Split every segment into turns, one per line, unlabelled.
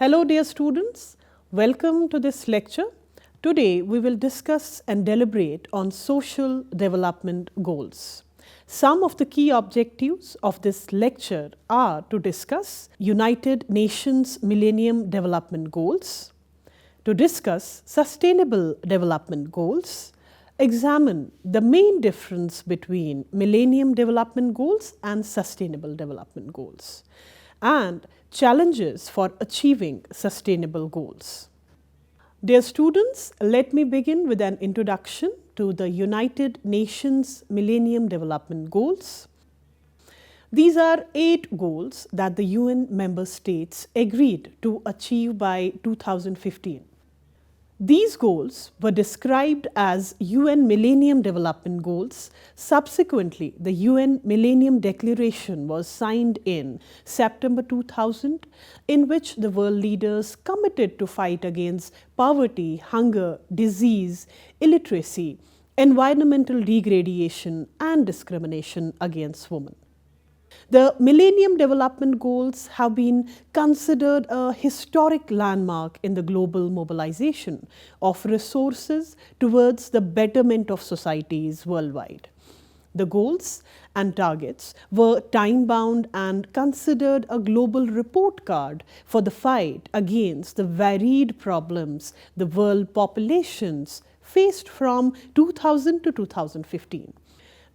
Hello dear students, welcome to this lecture. Today we will discuss and deliberate on social development goals. Some of the key objectives of this lecture are to discuss United Nations Millennium Development Goals, to discuss Sustainable Development Goals, examine the main difference between Millennium Development Goals and Sustainable Development Goals, and challenges for achieving sustainable goals. Dear students, let me begin with an introduction to the United Nations Millennium Development Goals. These are 8 goals that the UN member states agreed to achieve by 2015. These goals were described as UN Millennium Development Goals. Subsequently, the UN Millennium Declaration was signed in September 2000, in which the world leaders committed to fight against poverty, hunger, disease, illiteracy, environmental degradation, and discrimination against women. The Millennium Development Goals have been considered a historic landmark in the global mobilization of resources towards the betterment of societies worldwide. The goals and targets were time-bound and considered a global report card for the fight against the varied problems the world populations faced from 2000 to 2015.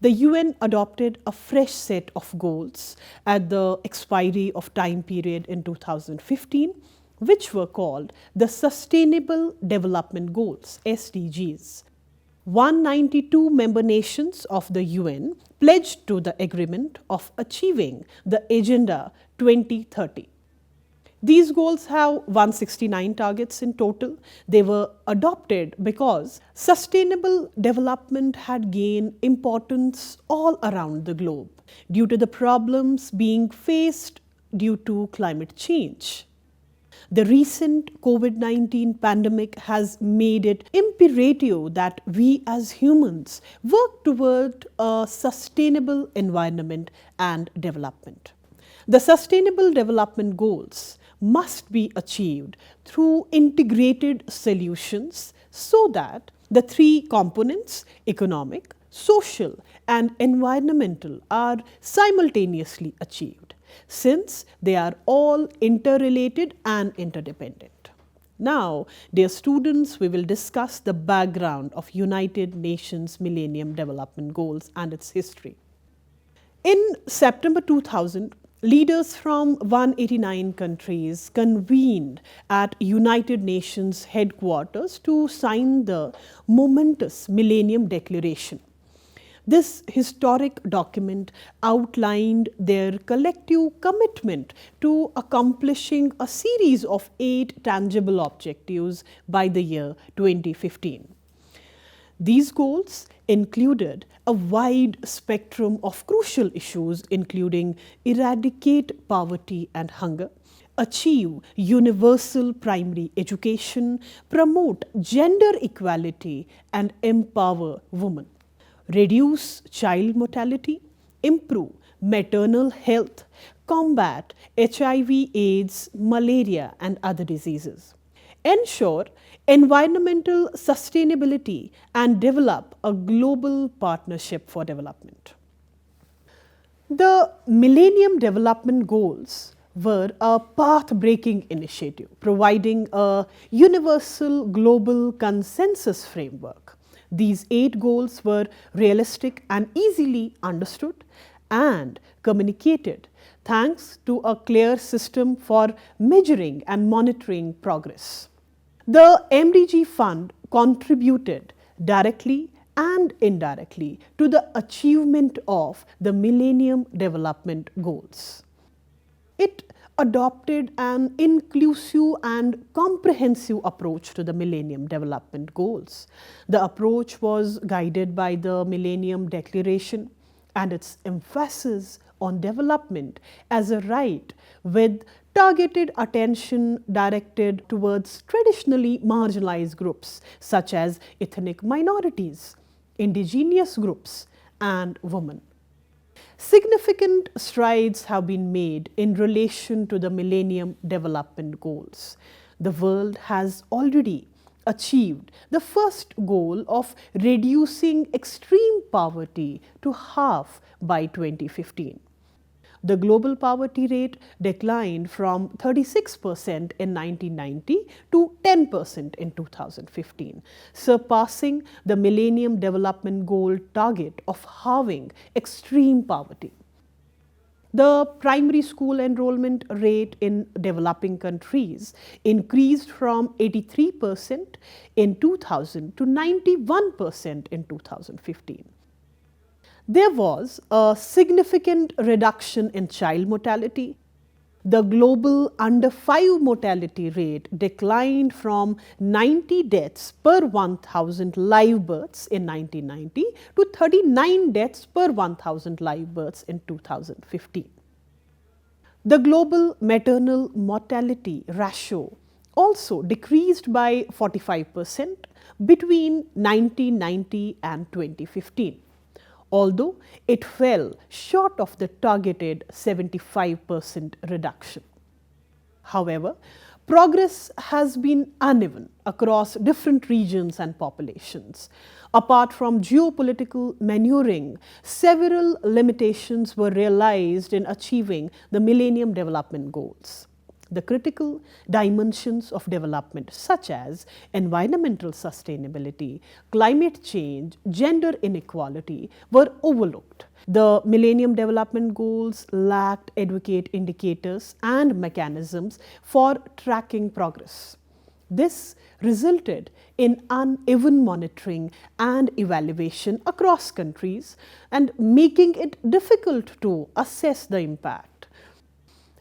The UN adopted a fresh set of goals at the expiry of time period in 2015, which were called the Sustainable Development Goals, SDGs. 192 member nations of the UN pledged to the agreement of achieving the Agenda 2030. These goals have 169 targets in total. They were adopted because sustainable development had gained importance all around the globe due to the problems being faced due to climate change. The recent COVID-19 pandemic has made it imperative that we as humans work toward a sustainable environment and development. The Sustainable Development Goals must be achieved through integrated solutions so that the 3 components, economic, social, and environmental, are simultaneously achieved, since they are all interrelated and interdependent. Now, dear students, we will discuss the background of United Nations Millennium Development Goals and its history. In September 2000, leaders from 189 countries convened at United Nations headquarters to sign the momentous Millennium Declaration. This historic document outlined their collective commitment to accomplishing a series of 8 tangible objectives by the year 2015. These goals included a wide spectrum of crucial issues, including eradicate poverty and hunger, achieve universal primary education, promote gender equality and empower women, reduce child mortality, improve maternal health, combat HIV/AIDS, malaria and other diseases, ensure environmental sustainability and develop a global partnership for development. The Millennium Development Goals were a path-breaking initiative, providing a universal global consensus framework. These 8 goals were realistic and easily understood and communicated thanks to a clear system for measuring and monitoring progress. The MDG Fund contributed directly and indirectly to the achievement of the Millennium Development Goals. It adopted an inclusive and comprehensive approach to the Millennium Development Goals. The approach was guided by the Millennium Declaration and its emphasis on development as a right, with targeted attention directed towards traditionally marginalized groups such as ethnic minorities, indigenous groups, and women. Significant strides have been made in relation to the Millennium Development Goals. The world has already achieved the first goal of reducing extreme poverty to half by 2015. The global poverty rate declined from 36% in 1990 to 10% in 2015, surpassing the Millennium Development Goal target of halving extreme poverty. The primary school enrollment rate in developing countries increased from 83% in 2000 to 91% in 2015. There was a significant reduction in child mortality. The global under 5 mortality rate declined from 90 deaths per 1,000 live births in 1990 to 39 deaths per 1,000 live births in 2015. The global maternal mortality ratio also decreased by 45% between 1990 and 2015. Although it fell short of the targeted 75% reduction. However, progress has been uneven across different regions and populations. Apart from geopolitical maneuvering, several limitations were realized in achieving the Millennium Development Goals. The critical dimensions of development, such as environmental sustainability, climate change, gender inequality, were overlooked. The Millennium Development Goals lacked adequate indicators and mechanisms for tracking progress. This resulted in uneven monitoring and evaluation across countries and making it difficult to assess the impact.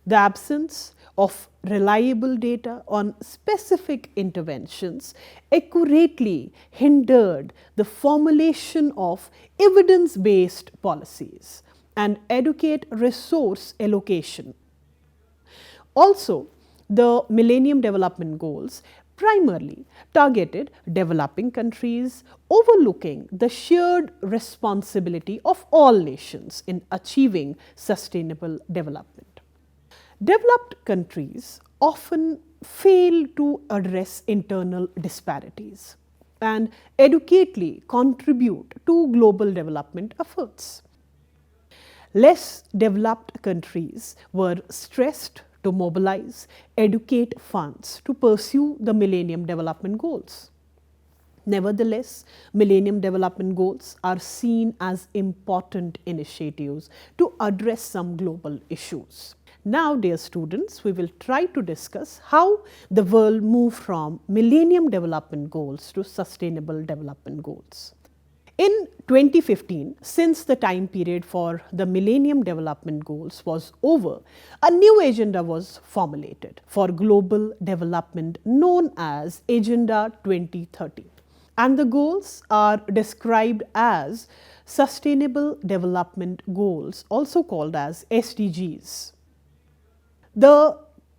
The absence of reliable data on specific interventions accurately hindered the formulation of evidence-based policies and adequate resource allocation. Also, the Millennium Development Goals primarily targeted developing countries, overlooking the shared responsibility of all nations in achieving sustainable development. Developed countries often fail to address internal disparities and adequately contribute to global development efforts. Less developed countries were stressed to mobilize adequate funds to pursue the Millennium Development Goals. Nevertheless, Millennium Development Goals are seen as important initiatives to address some global issues. Now, dear students, we will try to discuss how the world moved from Millennium Development Goals to Sustainable Development Goals. In 2015, since the time period for the Millennium Development Goals was over, a new agenda was formulated for global development known as Agenda 2030. And the goals are described as Sustainable Development Goals, also called as SDGs. The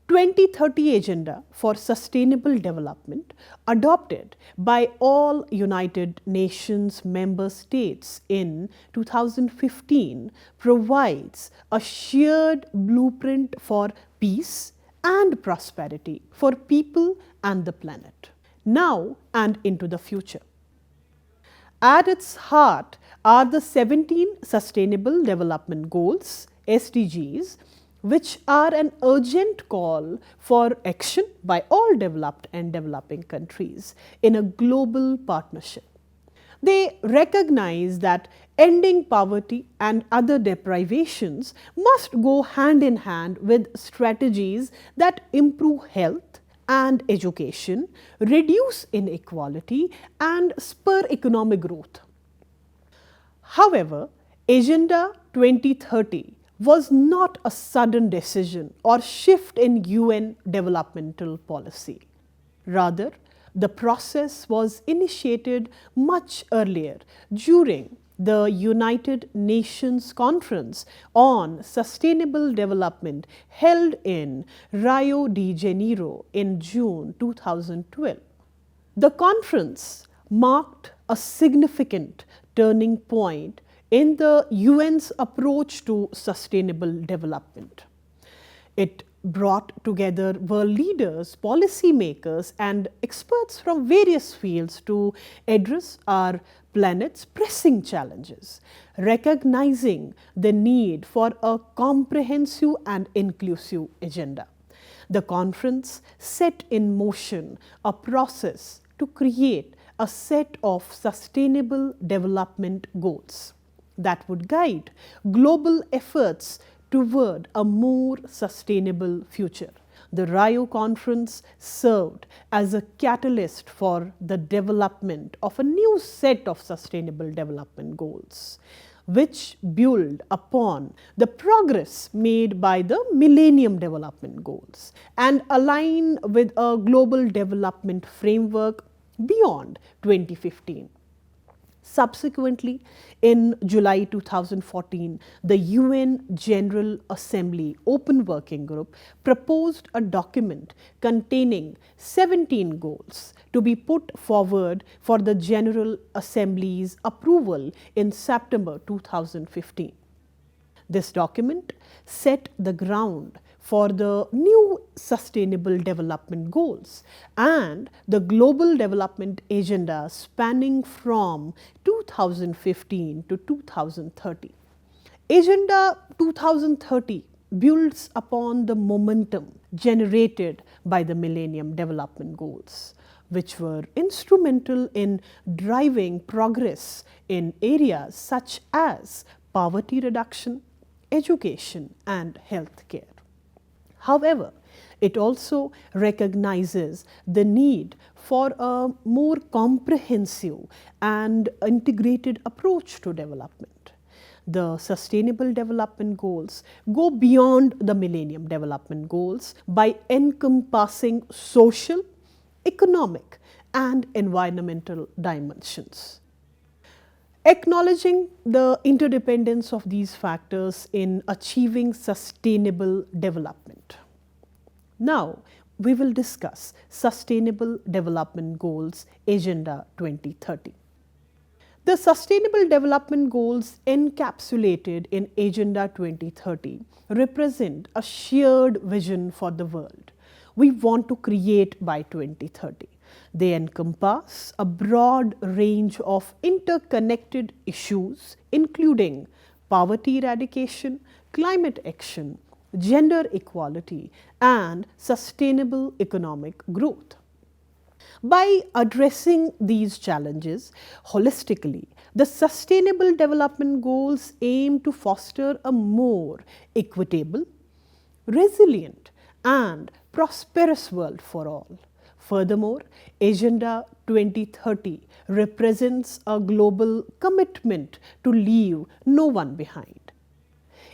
2030 Agenda for Sustainable Development, adopted by all United Nations member states in 2015, provides a shared blueprint for peace and prosperity for people and the planet, now and into the future. At its heart are the 17 Sustainable Development Goals, SDGs, which are an urgent call for action by all developed and developing countries in a global partnership. They recognize that ending poverty and other deprivations must go hand in hand with strategies that improve health and education, reduce inequality, and spur economic growth. However, Agenda 2030 was not a sudden decision or shift in UN developmental policy. Rather, the process was initiated much earlier during the United Nations Conference on Sustainable Development held in Rio de Janeiro in June 2012. The conference marked a significant turning point in the UN's approach to sustainable development. It brought together world leaders, policymakers, and experts from various fields to address our planet's pressing challenges, recognizing the need for a comprehensive and inclusive agenda. The conference set in motion a process to create a set of sustainable development goals that would guide global efforts toward a more sustainable future. The Rio Conference served as a catalyst for the development of a new set of sustainable development goals, which build upon the progress made by the Millennium Development Goals and align with a global development framework beyond 2015. Subsequently, in July 2014, the UN General Assembly Open Working Group proposed a document containing 17 goals to be put forward for the General Assembly's approval in September 2015. This document set the ground for the new Sustainable Development Goals and the Global Development Agenda spanning from 2015 to 2030. Agenda 2030 builds upon the momentum generated by the Millennium Development Goals, which were instrumental in driving progress in areas such as poverty reduction, education, and healthcare. However, it also recognizes the need for a more comprehensive and integrated approach to development. The Sustainable Development Goals go beyond the Millennium Development Goals by encompassing social, economic, and environmental dimensions. Acknowledging the interdependence of these factors in achieving sustainable development. Now, we will discuss Sustainable Development Goals Agenda 2030. The Sustainable Development Goals encapsulated in Agenda 2030 represent a shared vision for the world we want to create by 2030. They encompass a broad range of interconnected issues, including poverty eradication, climate action, gender equality, and sustainable economic growth. By addressing these challenges holistically, the Sustainable Development Goals aim to foster a more equitable, resilient, and prosperous world for all. Furthermore, Agenda 2030 represents a global commitment to leave no one behind.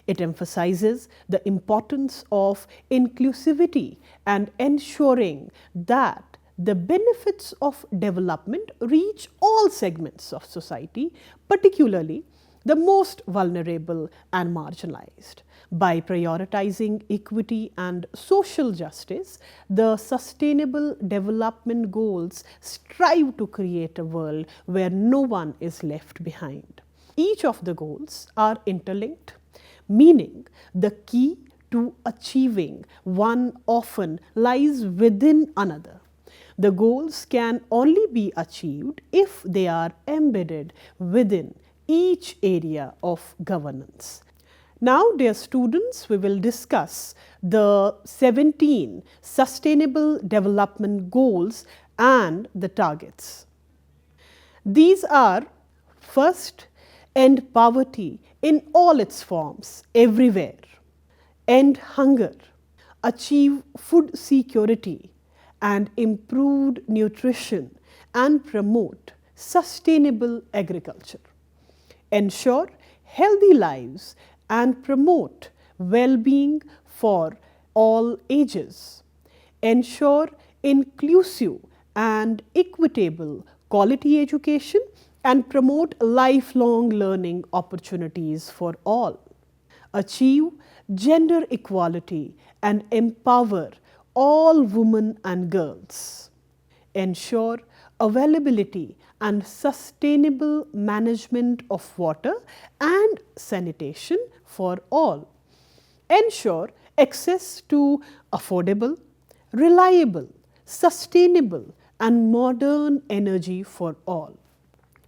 It emphasizes the importance of inclusivity and ensuring that the benefits of development reach all segments of society, particularly the most vulnerable and marginalized. By prioritizing equity and social justice, the Sustainable Development Goals strive to create a world where no one is left behind. Each of the goals are interlinked, meaning the key to achieving one often lies within another. The goals can only be achieved if they are embedded within each area of governance. Now, dear students, we will discuss the 17 Sustainable Development Goals and the targets. These are: first, end poverty in all its forms, everywhere; end hunger; achieve food security and improved nutrition and promote sustainable agriculture; ensure healthy lives and promote well-being for all ages; ensure inclusive and equitable quality education and promote lifelong learning opportunities for all; achieve gender equality and empower all women and girls; ensure availability and sustainable management of water and sanitation for all. Ensure access to affordable, reliable, sustainable and modern energy for all.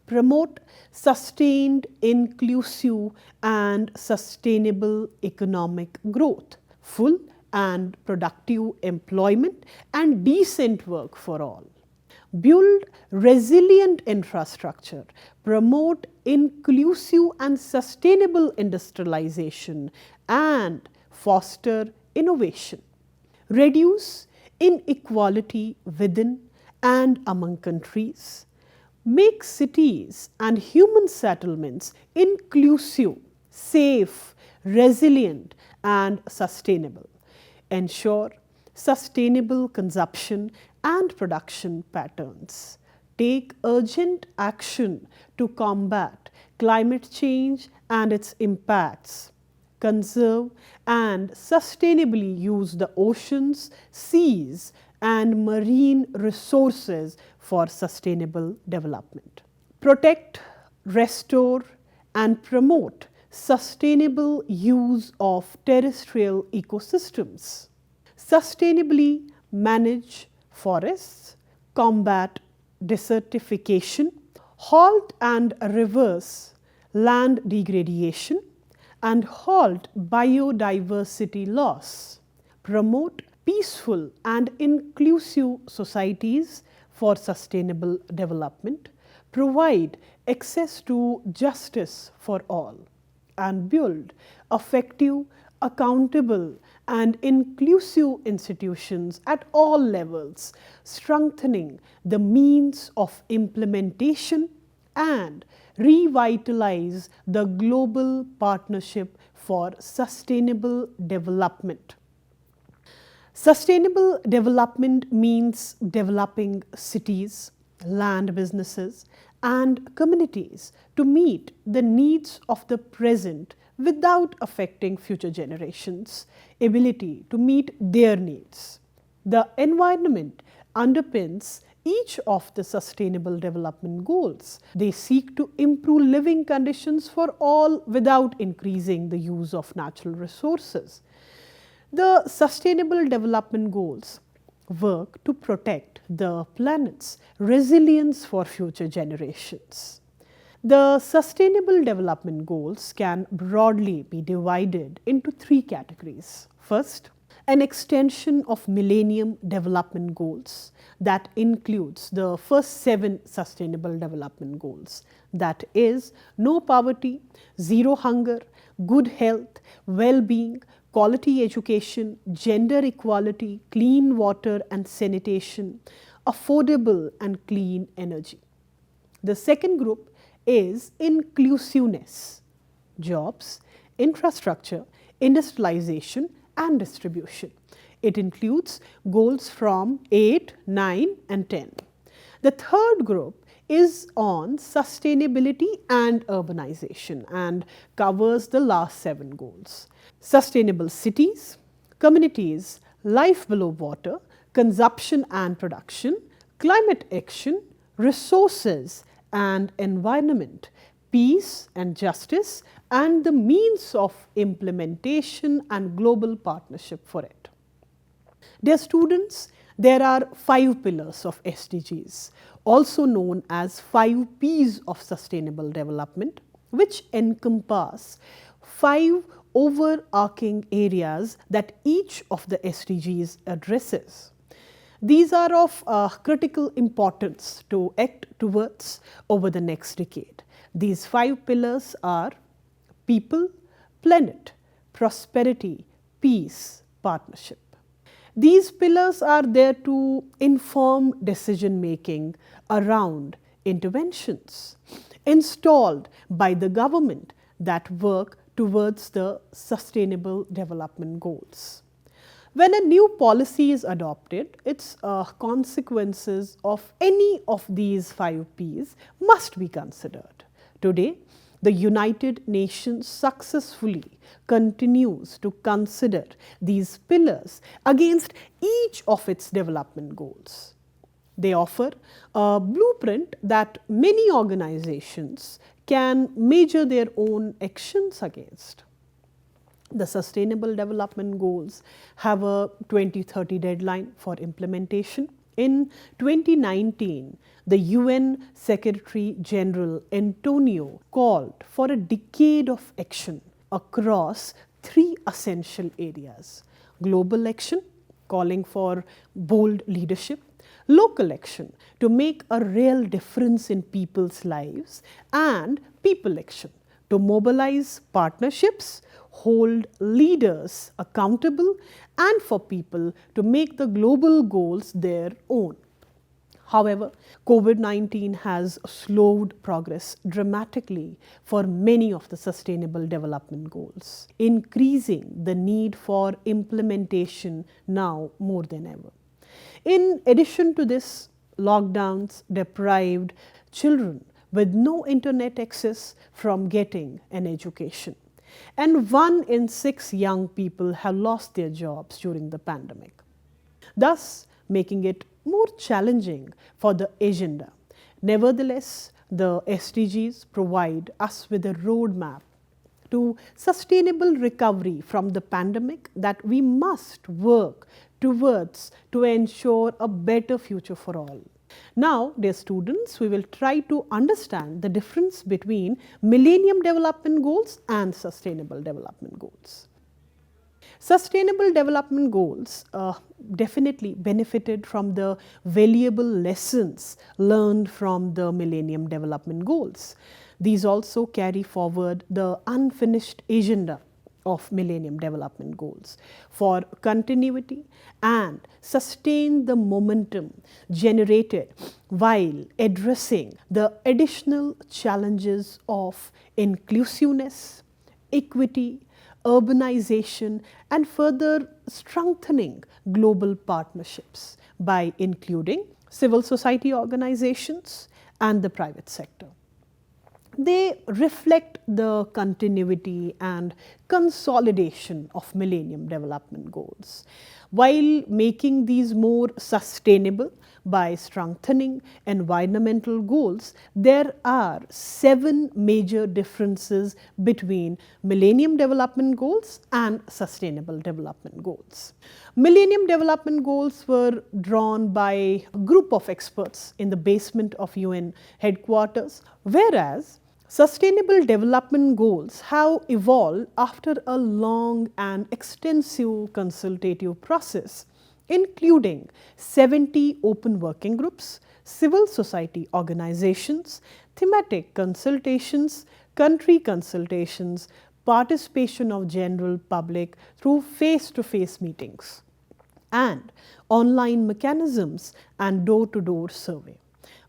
Promote sustained, inclusive and sustainable economic growth, full and productive employment and decent work for all. Build resilient infrastructure, promote inclusive and sustainable industrialization and foster innovation. Reduce inequality within and among countries. Make cities and human settlements inclusive, safe, resilient and sustainable. Ensure sustainable consumption and production patterns. Take urgent action to combat climate change and its impacts. Conserve and sustainably use the oceans, seas, and marine resources for sustainable development. Protect, restore, and promote sustainable use of terrestrial ecosystems. Sustainably manage forests, combat desertification, halt and reverse land degradation, and halt biodiversity loss. Promote peaceful and inclusive societies for sustainable development. Provide access to justice for all and build effective, accountable and inclusive institutions at all levels, strengthening the means of implementation and revitalize the global partnership for sustainable development. Sustainable development means developing cities, land businesses and communities to meet the needs of the present without affecting future generations' ability to meet their needs. The environment underpins each of the Sustainable Development Goals. They seek to improve living conditions for all without increasing the use of natural resources. The Sustainable Development Goals work to protect the planet's resilience for future generations. The Sustainable Development Goals can broadly be divided into three categories. First, an extension of Millennium Development Goals that includes the first 7 Sustainable Development Goals, that is, no poverty, zero hunger, good health, well-being, quality education, gender equality, clean water and sanitation, affordable and clean energy. The second group is inclusiveness, jobs, infrastructure, industrialization and distribution. It includes goals from 8, 9 and 10. The third group is on sustainability and urbanization and covers the last 7 goals. Sustainable cities, communities, life below water, consumption and production, climate action, resources and environment, peace and justice, and the means of implementation and global partnership for it. Dear students, there are 5 pillars of SDGs, also known as 5 P's of sustainable development, which encompass 5 overarching areas that each of the SDGs addresses. These are of critical importance to act towards over the next decade. These 5 pillars are people, planet, prosperity, peace, partnership. These pillars are there to inform decision making around interventions installed by the government that work towards the Sustainable Development Goals. When a new policy is adopted, its consequences of any of these 5 P's must be considered. Today, the United Nations successfully continues to consider these pillars against each of its development goals. They offer a blueprint that many organizations can measure their own actions against. The Sustainable Development Goals have a 2030 deadline for implementation. In 2019, the UN Secretary General Antonio called for a decade of action across three essential areas: global action, calling for bold leadership; local action, to make a real difference in people's lives; and people action, to mobilize partnerships, hold leaders accountable, and for people to make the global goals their own. However, COVID-19 has slowed progress dramatically for many of the Sustainable Development Goals, increasing the need for implementation now more than ever. In addition to this, lockdowns deprived children with no internet access from getting an education. And 1 in 6 young people have lost their jobs during the pandemic, thus making it more challenging for the agenda. Nevertheless, the SDGs provide us with a roadmap to sustainable recovery from the pandemic that we must work towards to ensure a better future for all. Now, dear students, we will try to understand the difference between Millennium Development Goals and Sustainable Development Goals. Sustainable Development Goals definitely benefited from the valuable lessons learned from the Millennium Development Goals. These also carry forward the unfinished agenda of Millennium Development Goals for continuity and sustain the momentum generated while addressing the additional challenges of inclusiveness, equity, urbanization, and further strengthening global partnerships by including civil society organizations and the private sector. They reflect the continuity and consolidation of Millennium Development Goals, while making these more sustainable by strengthening environmental goals. There are 7 major differences between Millennium Development Goals and Sustainable Development Goals. Millennium Development Goals were drawn by a group of experts in the basement of UN headquarters, whereas Sustainable Development Goals have evolved after a long and extensive consultative process, including 70 open working groups, civil society organizations, thematic consultations, country consultations, participation of general public through face-to-face meetings, and online mechanisms and door-to-door survey.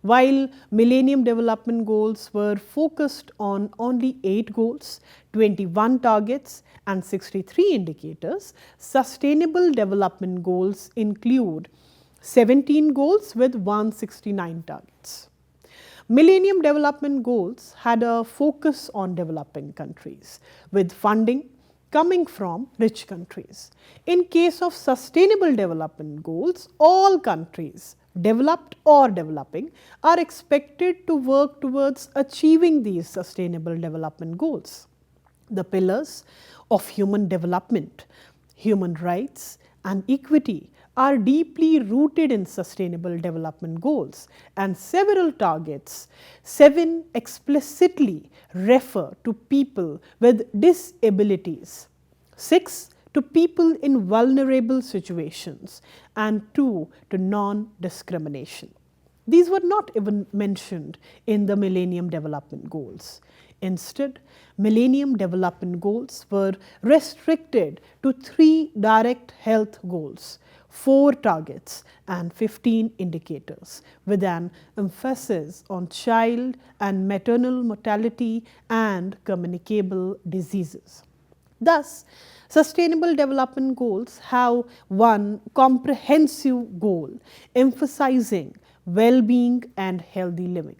While Millennium Development Goals were focused on only 8 goals, 21 targets and 63 indicators, Sustainable Development Goals include 17 goals with 169 targets. Millennium Development Goals had a focus on developing countries, with funding coming from rich countries. In case of Sustainable Development Goals, all countries, developed or developing, are expected to work towards achieving these Sustainable Development Goals. The pillars of human development, human rights, and equity are deeply rooted in Sustainable Development Goals, and several targets, 7 explicitly refer to people with disabilities, 6 to people in vulnerable situations, and 2 to non-discrimination. These were not even mentioned in the Millennium Development Goals. Instead, Millennium Development Goals were restricted to 3 direct health goals, 4 targets, and 15 indicators, with an emphasis on child and maternal mortality and communicable diseases. Thus, Sustainable Development Goals have one comprehensive goal, emphasizing well-being and healthy living.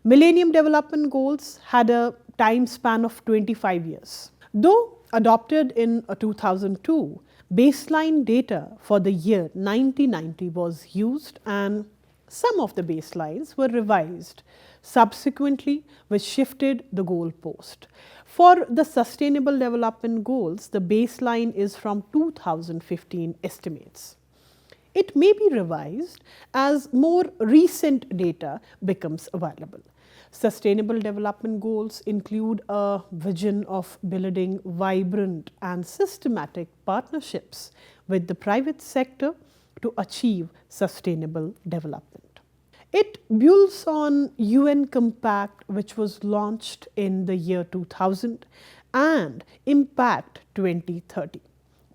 Millennium Development Goals had a time span of 25 years. Though adopted in 2002, baseline data for the year 1990 was used, and Some of the baselines were revised subsequently, which shifted the goalpost. For the Sustainable Development Goals, the baseline is from 2015 estimates. It may be revised as more recent data becomes available. Sustainable Development Goals include a vision of building vibrant and systematic partnerships with the private sector to achieve sustainable development. It builds on UN Compact, which was launched in the year 2000, and Impact 2030.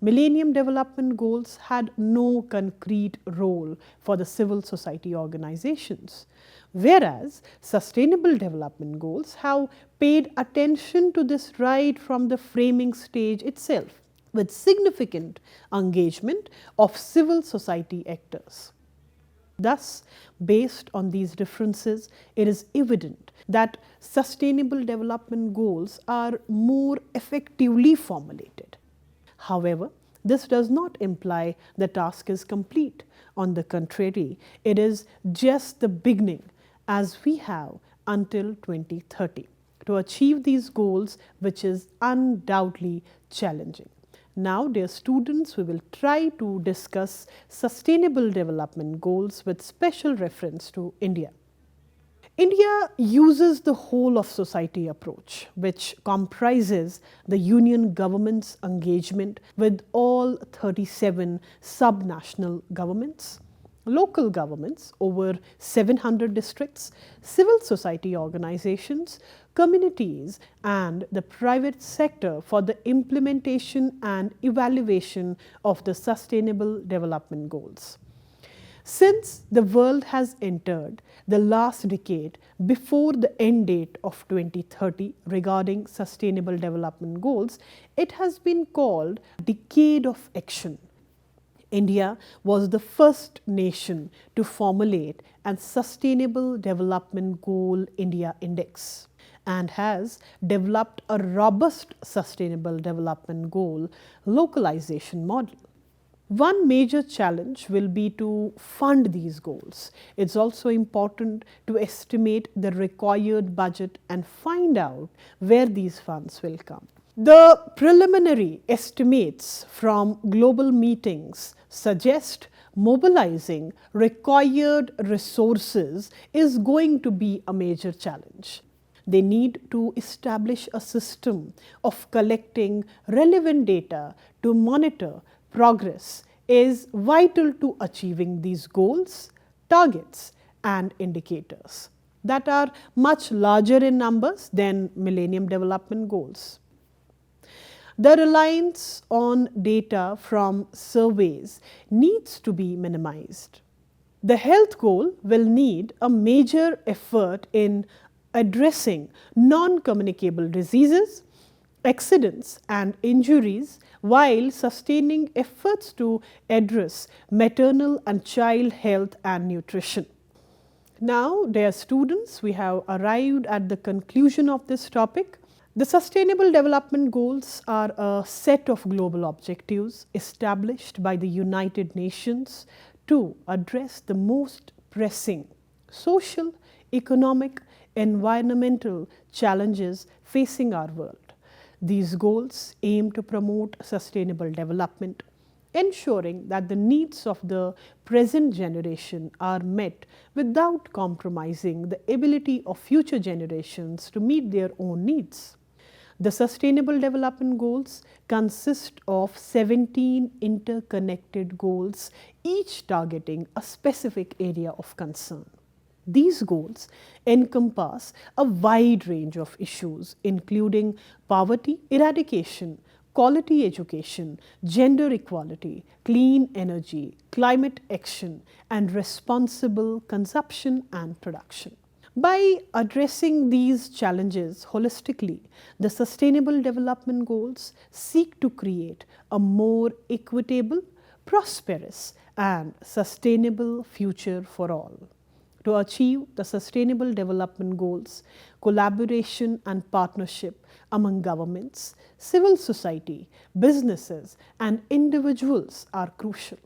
Millennium Development Goals had no concrete role for the civil society organizations, whereas Sustainable Development Goals have paid attention to this right from the framing stage itself, with significant engagement of civil society actors. Thus, based on these differences, it is evident that Sustainable Development Goals are more effectively formulated. However, this does not imply the task is complete. On the contrary, it is just the beginning, as we have until 2030 to achieve these goals, which is undoubtedly challenging. Now, dear students, we will try to discuss Sustainable Development Goals with special reference to India. India uses the whole of society approach, which comprises the union government's engagement with all 37 subnational governments, local governments over 700 districts, civil society organizations, communities, and the private sector for the implementation and evaluation of the Sustainable Development Goals. Since the world has entered the last decade before the end date of 2030 regarding Sustainable Development Goals, it has been called Decade of Action. India was the first nation to formulate a Sustainable Development Goal India Index and has developed a robust Sustainable Development Goal localization model. One major challenge will be to fund these goals. It's also important to estimate the required budget and find out where these funds will come. The preliminary estimates from global meetings suggest mobilizing required resources is going to be a major challenge. They need to establish a system of collecting relevant data to monitor progress is vital to achieving these goals, targets, and indicators that are much larger in numbers than Millennium Development Goals. The reliance on data from surveys needs to be minimized. The health goal will need a major effort in addressing non-communicable diseases, accidents, and injuries, while sustaining efforts to address maternal and child health and nutrition. Now, dear students, we have arrived at the conclusion of this topic. The Sustainable Development Goals are a set of global objectives established by the United Nations to address the most pressing social, economic, environmental challenges facing our world. These goals aim to promote sustainable development, ensuring that the needs of the present generation are met without compromising the ability of future generations to meet their own needs. The Sustainable Development Goals consist of 17 interconnected goals, each targeting a specific area of concern. These goals encompass a wide range of issues, including poverty eradication, quality education, gender equality, clean energy, climate action, and responsible consumption and production. By addressing these challenges holistically, the Sustainable Development Goals seek to create a more equitable, prosperous, and sustainable future for all. To achieve the Sustainable Development Goals, collaboration and partnership among governments, civil society, businesses, and individuals are crucial.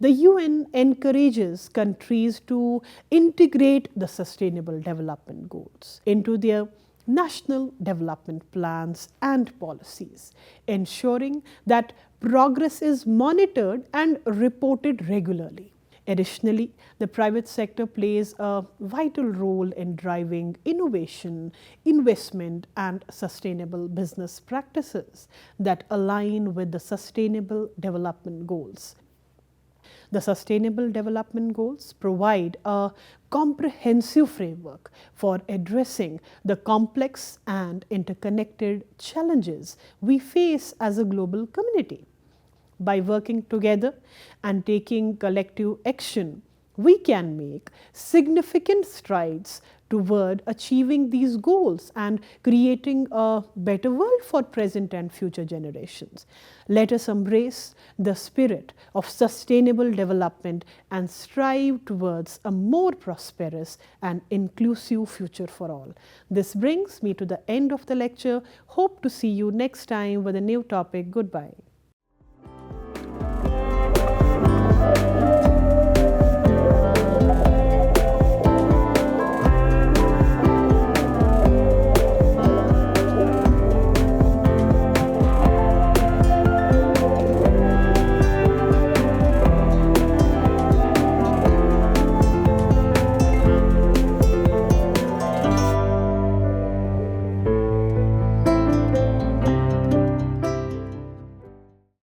The UN encourages countries to integrate the Sustainable Development Goals into their national development plans and policies, ensuring that progress is monitored and reported regularly. Additionally, the private sector plays a vital role in driving innovation, investment, and sustainable business practices that align with the Sustainable Development Goals. The Sustainable Development Goals provide a comprehensive framework for addressing the complex and interconnected challenges we face as a global community. By working together and taking collective action, we can make significant strides toward achieving these goals and creating a better world for present and future generations. Let us embrace the spirit of sustainable development and strive towards a more prosperous and inclusive future for all. This brings me to the end of the lecture. Hope to see you next time with a new topic. Goodbye.